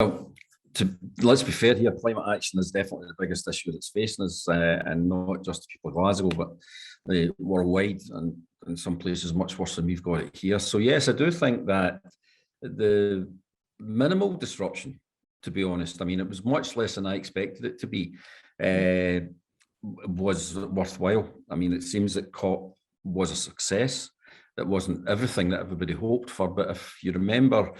Well, let's be fair here, climate action is definitely the biggest issue that's facing us, and not just the people of Glasgow, but worldwide, and in some places much worse than we've got it here. So yes, I do think that the minimal disruption, to be honest, I mean, it was much less than I expected it to be, was worthwhile. I mean, it seems that COP was a success. It wasn't everything that everybody hoped for, but if you remember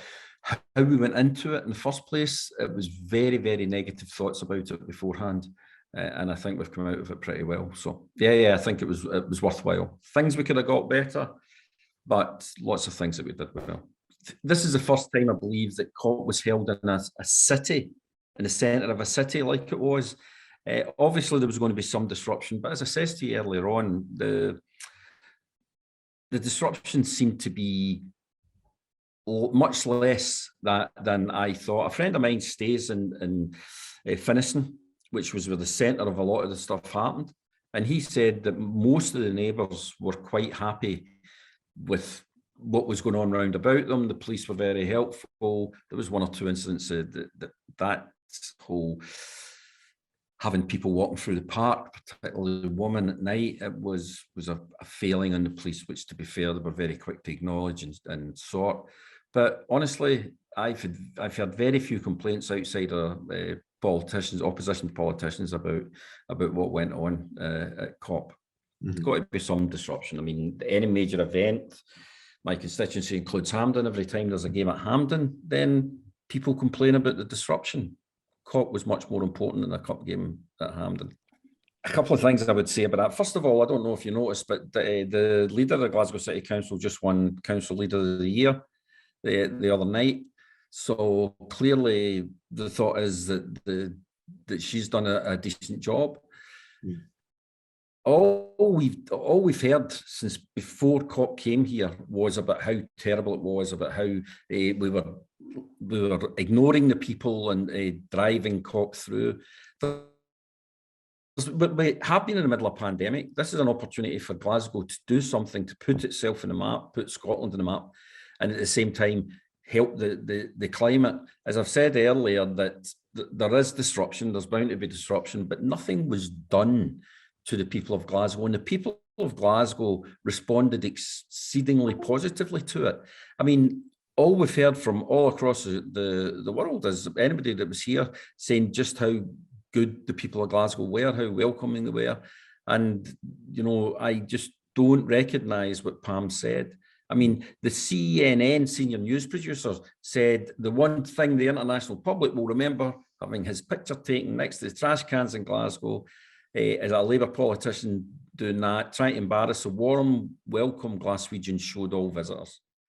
how we went into it in the first place, it was very, very negative thoughts about it beforehand. And I think we've come out of it pretty well. So yeah, I think it was worthwhile. Things we could have got better, but lots of things that we did well. This is the first time, I believe, that COP was held in a city, in the centre of a city like it was. Obviously, there was going to be some disruption, but as I said to you earlier on, the disruption seemed to be much less than I thought. A friend of mine stays in Finnieston, which was where the centre of a lot of the stuff happened. And he said that most of the neighbours were quite happy with what was going on round about them. The police were very helpful. There was one or two incidents that whole having people walking through the park, particularly the woman at night, it was a failing on the police, which, to be fair, they were very quick to acknowledge and sort. But honestly, I've had very few complaints outside of politicians, opposition politicians, about what went on at COP. There's got to be some disruption. I mean, any major event, my constituency includes Hampden. Every time there's a game at Hampden, then people complain about the disruption. COP was much more important than a cup game at Hampden. A couple of things I would say about that. First of all, I don't know if you noticed, but the leader of the Glasgow City Council just won Council Leader of the Year the other night. So clearly the thought is that she's done a decent job. All we've heard since before COP came here was about how terrible it was, about how we were ignoring the people and driving COP through. But have been in the middle of a pandemic. This is an opportunity for Glasgow to do something, to put itself on the map, put Scotland on the map, and at the same time help the climate. As I've said earlier, that there is disruption, there's bound to be disruption, but nothing was done to the people of Glasgow, and the people of Glasgow responded exceedingly positively to it. I mean, all we've heard from all across the world is anybody that was here saying just how good the people of Glasgow were, how welcoming they were. And, you know, I just don't recognise what Pam said. I mean, the CNN senior news producers said the one thing the international public will remember having his picture taken next to the trash cans in Glasgow as a Labour politician doing that, trying to embarrass a warm welcome Glaswegians showed all visitors.